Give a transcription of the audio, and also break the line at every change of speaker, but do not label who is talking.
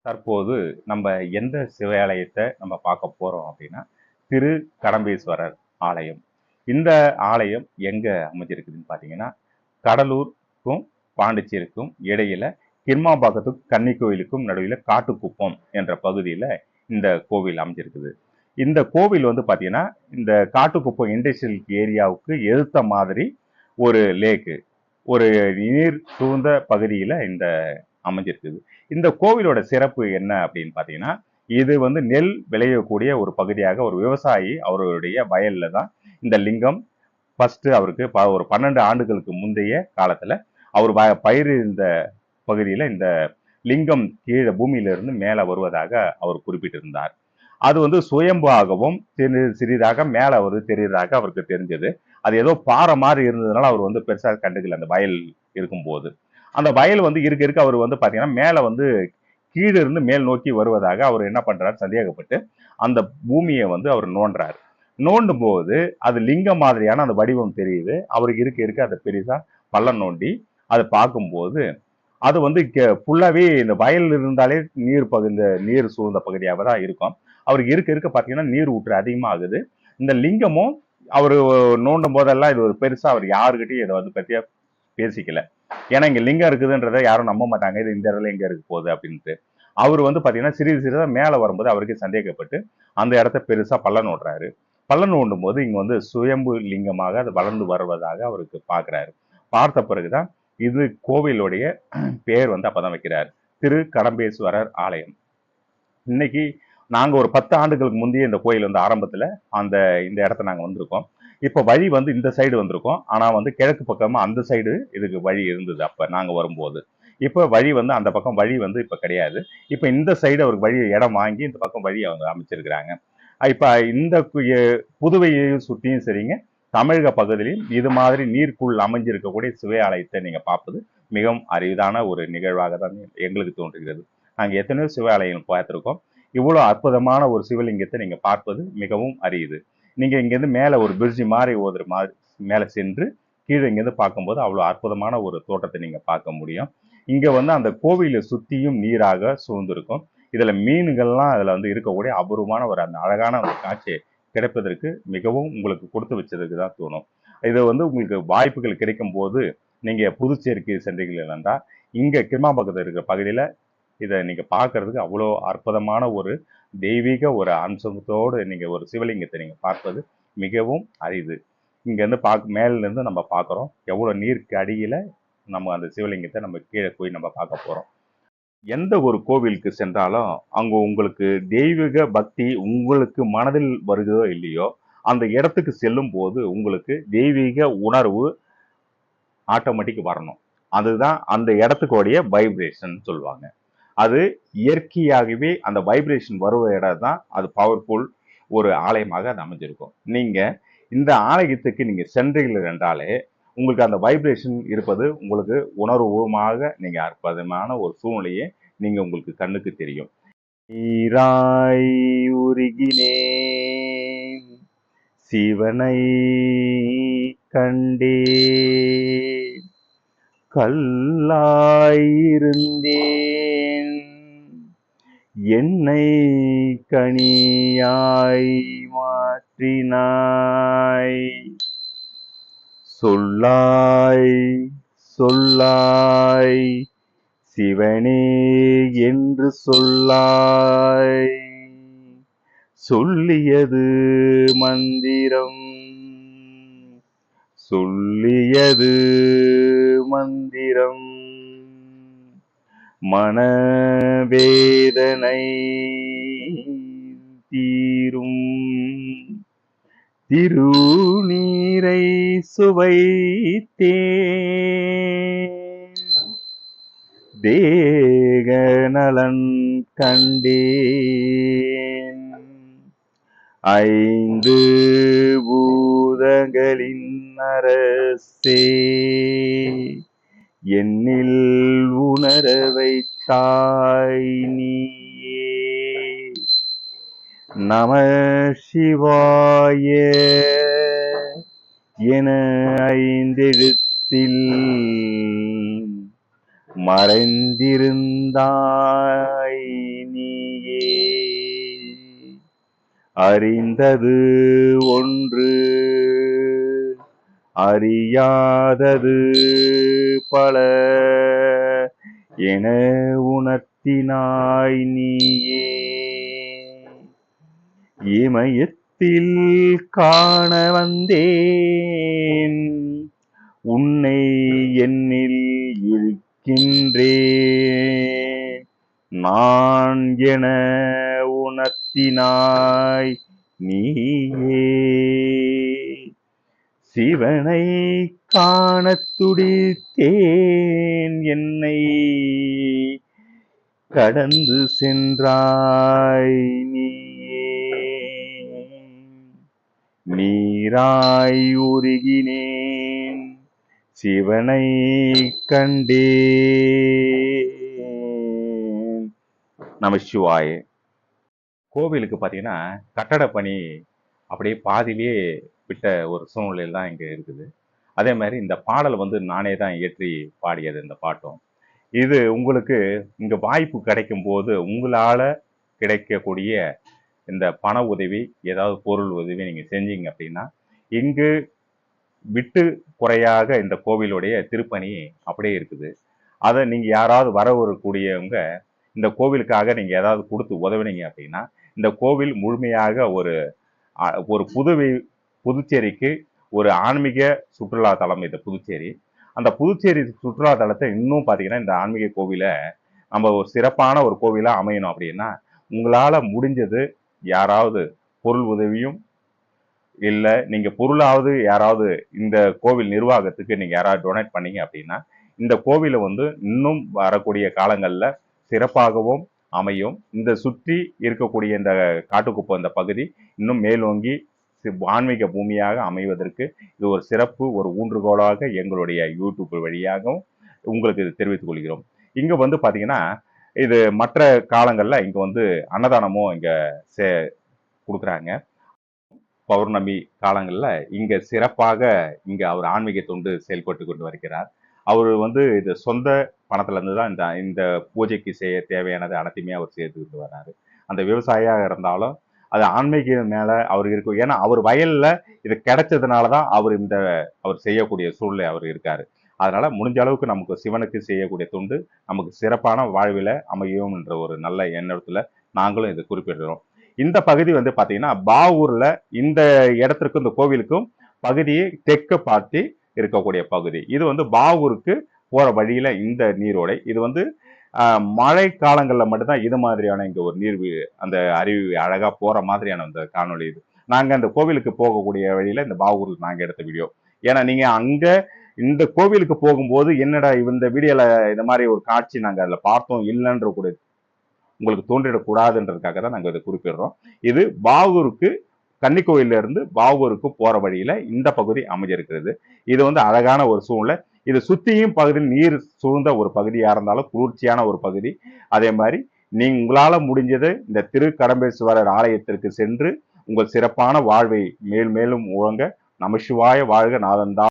தற்போது நம்ம எந்த சிவாலயத்தை நம்ம பார்க்க போறோம் அப்படின்னா திரு கடம்பேஸ்வரர் ஆலயம். இந்த ஆலயம் எங்க அமைஞ்சிருக்குதுன்னு பார்த்தீங்கன்னா கடலூருக்கும் பாண்டிச்சேரிக்கும் இடையில கிர்மாம்பாக்கத்துக்கும் கன்னி கோயிலுக்கும் நடுவில் காட்டுக்குப்பம் என்ற பகுதியில இந்த கோவில் அமைஞ்சிருக்குது. இந்த கோவில் வந்து பார்த்தீங்கன்னா இந்த காட்டுக்குப்பம் இண்டஸ்ட்ரியல் ஏரியாவுக்கு எதிர்த்த மாதிரி ஒரு லேக்கு, ஒரு நீர் சூழ்ந்த பகுதியில இந்த அமைஞ்சிருக்குது. இந்த கோவிலோட சிறப்பு என்ன அப்படின்னு பார்த்தீங்கன்னா, இது வந்து நெல் விளையக்கூடிய ஒரு பகுதியாக ஒரு விவசாயி அவருடைய வயல்ல தான் இந்த லிங்கம் ஃபர்ஸ்ட் அவருக்கு ஒரு 12 ஆண்டுகளுக்கு முந்தைய காலத்துல அவர் பயிர் இந்த பகுதியில இந்த லிங்கம் கீழே பூமியிலிருந்து மேல வருவதாக அவர் குறிப்பிட்டிருந்தார். அது வந்து சுயம்பாகவும் சிறிதாக மேல தெரியுறதாக அவருக்கு தெரிஞ்சது. அது ஏதோ பாறை மாதிரி இருந்ததுனால அவர் வந்து பெருசா கண்டுக்கல அந்த வயல் இருக்கும்போது. அந்த வயல் வந்து இருக்க இருக்க அவர் வந்து பாத்தீங்கன்னா மேல வந்து கீழே இருந்து மேல் நோக்கி வருவதாக அவர் என்ன பண்றாரு சந்தேகப்பட்டு அந்த பூமியை வந்து அவர் நோண்டுறாரு. நோண்டும் போது அது லிங்கம் மாதிரியான அந்த வடிவம் தெரியுது. அவருக்கு இருக்க இருக்க அதை பெரிசா பள்ளம் நோண்டி அதை பார்க்கும்போது அது வந்து ஃபுல்லாவே இந்த வயல் இருந்தாலே இந்த நீர் சூழ்ந்த பகுதியாக தான் இருக்கும். அவருக்கு இருக்க இருக்க பார்த்தீங்கன்னா நீர் ஊற்று அதிகமாகுது. இந்த லிங்கமும் அவர் நோண்டும் போதெல்லாம் இது ஒரு பெருசா அவர் யாருக்கிட்டையும் இதை வந்து பத்தியா பேசிக்கல. ஏன்னா இங்க லிங்கம் இருக்குதுன்றதை யாரும் நம்ப மாட்டாங்க. இது இந்த இடத்துல எங்க இருக்க போகுது அப்படின்ட்டு. அவர் வந்து பாத்தீங்கன்னா சிறிது சிறிதா மேல வரும்போது அவருக்கு சந்தேகப்பட்டு அந்த இடத்த பெருசா பள்ளம் நோடுறாரு. பள்ளம் நோண்டும் போது இங்க வந்து சுயம்பு லிங்கமாக அது வளர்ந்து வருவதாக அவருக்கு பார்க்கிறாரு. பார்த்த பிறகுதான் இது கோவிலுடைய பேர் வந்து அப்பதான் வைக்கிறார், திரு கடம்பேஸ்வரர் ஆலயம். இன்னைக்கு நாங்க ஒரு 10 ஆண்டுகளுக்கு முந்தைய இந்த கோயில் வந்து ஆரம்பத்துல இந்த இடத்த நாங்க வந்திருக்கோம். இப்ப வழி வந்து இந்த சைடு வந்திருக்கோம். ஆனா வந்து கிழக்கு பக்கமா அந்த சைடு இதுக்கு வழி இருந்தது அப்ப நாங்க வரும்போது. இப்ப வழி வந்து அந்த பக்கம் வழி வந்து இப்ப கிடையாது. இப்ப இந்த சைடு அவருக்கு வழி இடம் வாங்கி இந்த பக்கம் வழி அவங்க அமைச்சிருக்கிறாங்க. இப்ப இந்த புதுவையையும் சுற்றியும் சரிங்க, தமிழக பகுதியிலும் இது மாதிரி நீருக்குள் அமைஞ்சிருக்கக்கூடிய சிவாலயத்தை நீங்க பார்ப்பது மிகவும் அரிதான ஒரு நிகழ்வாக தான் எங்களுக்கு தோன்றுகிறது. நாங்க எத்தனையோ சிவாலயம் பார்த்திருக்கோம். இவ்வளவு அற்புதமான ஒரு சிவலிங்கத்தை நீங்க பார்ப்பது மிகவும் அரியுது. நீங்க இங்கிருந்து மேல ஒரு பிரிட்ஜ் மாதிரி ஒரு மாதிரி மேல சென்று கீழே இங்கிருந்து பார்க்கும்போது அவ்வளவு அற்புதமான ஒரு தோட்டத்தை நீங்க பார்க்க முடியும். இங்க வந்து அந்த கோவிலை சுத்தியும் நீராக சூழ்ந்திருக்கும். இதுல மீன்கள்லாம் அதுல வந்து இருக்கக்கூடிய அபூர்வமான ஒரு அந்த அழகான ஒரு காட்சியை கிடைப்பதற்கு மிகவும் உங்களுக்கு கொடுத்து வச்சதுக்கு தான் தோணும். இது வந்து உங்களுக்கு வாய்ப்புகள் கிடைக்கும் போது நீங்க புதுச்சேரிக்கு சென்றீர்கள் என்றால் இங்க கிருமாம்பக்கத்தில் இருக்கிற பகுதியில இதை நீங்க பார்க்கறதுக்கு அவ்வளோ அற்புதமான ஒரு தெய்வீக ஒரு அம்சத்தோடு நீங்க ஒரு சிவலிங்கத்தை நீங்க பார்ப்பது மிகவும் அரிது. இங்க இருந்து மேல இருந்து நம்ம பார்க்குறோம் எவ்வளவு நீருக்கு அடியில நம்ம அந்த சிவலிங்கத்தை நம்ம கீழே போய் நம்ம பார்க்க போறோம். எந்த ஒரு கோவிலுக்கு சென்றாலும் அங்க உங்களுக்கு தெய்வீக பக்தி உங்களுக்கு மனதில் வருகிறதோ இல்லையோ அந்த இடத்துக்கு செல்லும் போது உங்களுக்கு தெய்வீக உணர்வு ஆட்டோமேட்டிக் வரணும். அதுதான் அந்த இடத்துக்குடைய வைப்ரேஷன் சொல்லுவாங்க. அது இயற்கையாகவே அந்த வைப்ரேஷன் வருவ இடம் தான் அது பவர்ஃபுல் ஒரு ஆலயமாக அது அமைஞ்சிருக்கும். நீங்க இந்த ஆலயத்துக்கு நீங்க சென்றீர்கள் என்றாலே உங்களுக்கு அந்த வைப்ரேஷன் இருப்பது உங்களுக்கு உணர்வுமாக நீங்க அற்புதமான ஒரு சூழ்நிலையை நீங்க உங்களுக்கு கண்ணுக்கு தெரியும். நீராய் உருகினேன் சிவனை கண்டே கல்லாயிருந்தேன் என்னை கனியாய் மாற்றினாய் சொல்லாய் சொல்லாய் சிவனே என்று சொல்லாய் சொல்லியது மந்திரம் சொல்லியது மந்திரம் மனவேதனை தீரும் திருநீரை சுவைத்தேன் தேகநலன் கண்டேன் ஐந்து பூதங்களின் அரசே என்னில் உணர வைத்தாய் நீயே நம சிவாய என 5 எழுத்தில் மறைந்திருந்தாய் அறிந்தது ஒன்று அறியாதது பல என உணர்த்தினாய் நீயே. இமயத்தில் காண வந்தேன் உன்னை என்னில் இருக்கின்றேன் நான் என உணர்த்தினாய் நீயே. சிவனை காண துடித்தேன் என்னை கடந்து சென்றாய் நீயே. நீராய் உருகினேன் சிவனை கண்டேன். நமசிவாய. கோவிலுக்கு பார்த்தீங்கன்னா கட்டட பணி அப்படியே பாதியிலேயே விட்ட ஒரு சூழ்நிலையில் தான் இங்கே இருக்குது. அதே மாதிரி இந்த பாடல் வந்து நானே தான் இயற்றி பாடியது இந்த பாட்டும். இது உங்களுக்கு இங்கே வாய்ப்பு கிடைக்கும் போது உங்களால் கிடைக்கக்கூடிய இந்த பண உதவி ஏதாவது பொருள் உதவி நீங்கள் செஞ்சீங்க அப்படின்னா இங்கு விட்டு குறையாக இந்த கோவிலுடைய திருப்பணி அப்படியே இருக்குது. அதை நீங்கள் யாராவது வரக்கூடியவங்க இந்த கோவிலுக்காக நீங்கள் ஏதாவது கொடுத்து உதவினீங்க அப்படின்னா இந்த கோவில் முழுமையாக ஒரு புதுச்சேரிக்கு ஒரு ஆன்மீக சுற்றுலா தலம் இது புதுச்சேரி. அந்த புதுச்சேரி சுற்றுலா தலத்தை இன்னும் பார்த்தீங்கன்னா இந்த ஆன்மீக கோவிலை நம்ம ஒரு சிறப்பான ஒரு கோவிலாக அமையணும் அப்படின்னா உங்களால் முடிஞ்சது யாராவது பொருள் உதவியும் இல்லை நீங்கள் பொருளாவது யாராவது இந்த கோவில் நிர்வாகத்துக்கு நீங்கள் யாராவது டொனேட் பண்ணீங்க அப்படின்னா இந்த கோவிலை வந்து இன்னும் வரக்கூடிய காலங்களில் சிறப்பாகவும் அமையும். இந்த சுற்றி இருக்கக்கூடிய இந்த காட்டுக்குப்பம் இந்த பகுதி இன்னும் மேலோங்கி ஆன்மீக பூமியாக அமைவதற்கு இது ஒரு சிறப்பு ஒரு ஊன்றுகோலாக எங்களுடைய யூடியூப் வழியாகவும் உங்களுக்கு இது தெரிவித்துக் கொள்கிறோம். இங்கே வந்து பார்த்தீங்கன்னா இது மற்ற காலங்களில் இங்கே வந்து அன்னதானமும் இங்கே கொடுக்குறாங்க. பௌர்ணமி காலங்களில் இங்கே சிறப்பாக இங்கே அவர் ஆன்மீக தொண்டு செயல்பட்டு கொண்டு வருகிறார். அவர் வந்து இது சொந்த பணத்துலேருந்து தான் இந்த பூஜைக்கு செய்ய தேவையானது அனைத்தையுமே அவர் சேர்த்துக்கிட்டு வர்றாரு. அந்த விவசாயியாக இருந்தாலும் அது ஆன்மீகம் மேலே அவர் இருக்கும். ஏன்னா அவர் வயலில் இது கிடைச்சதுனால தான் அவர் செய்யக்கூடிய சூழ்நிலை அவர் இருக்கார். அதனால் முடிஞ்ச அளவுக்கு நமக்கு சிவனுக்கு செய்யக்கூடிய தொண்டு நமக்கு சிறப்பான வாழ்வில் அமையும் என்ற ஒரு நல்ல எண்ணத்தில் நாங்களும் இதை குறிப்பிடுறோம். இந்த பகுதி வந்து பார்த்தீங்கன்னா பாவூரில் இந்த இடத்திற்கும் இந்த கோவிலுக்கும் பகுதியை தெற்கு பார்த்து இருக்கக்கூடிய பகுதி. இது வந்து பாவூருக்கு போகிற வழியில் இந்த நீரோடை. இது வந்து மழை காலங்களில் மட்டும்தான் இது மாதிரியான இங்கே ஒரு நீர் அந்த அருவி அழகாக போகிற மாதிரியான அந்த காணொலி இது. நாங்கள் அந்த கோவிலுக்கு போகக்கூடிய வழியில் இந்த பாவூரில் நாங்கள் எடுத்த வீடியோ. ஏன்னா நீங்கள் அங்கே இந்த கோவிலுக்கு போகும்போது என்னடா இந்த வீடியோவில் இந்த மாதிரி ஒரு காட்சி நாங்கள் அதில் பார்த்தோம் இல்லைன்ற கூட உங்களுக்கு தோன்றிடக்கூடாதுன்றதுக்காக தான் நாங்கள் இதை குறிப்பிடுறோம். இது பாவூருக்கு கன்னிக்கோயிலிருந்து பாவூருக்கு போகிற வழியில் இந்த பகுதி அமைஞ்சிருக்கிறது. இது வந்து அழகான ஒரு சூழ்நிலை. இது சுற்றியும் பகுதியில் நீர் சூழ்ந்த ஒரு பகுதியாக இருந்தாலும் குளிர்ச்சியான ஒரு பகுதி. அதே மாதிரி உங்களால் முடிஞ்சது இந்த திருக்கடம்பேஸ்வரர் ஆலயத்திற்கு சென்று உங்கள் சிறப்பான வாழ்வை மேல் மேலும் உழங்க. நமசிவாய வாழ்க நாதன்தான்.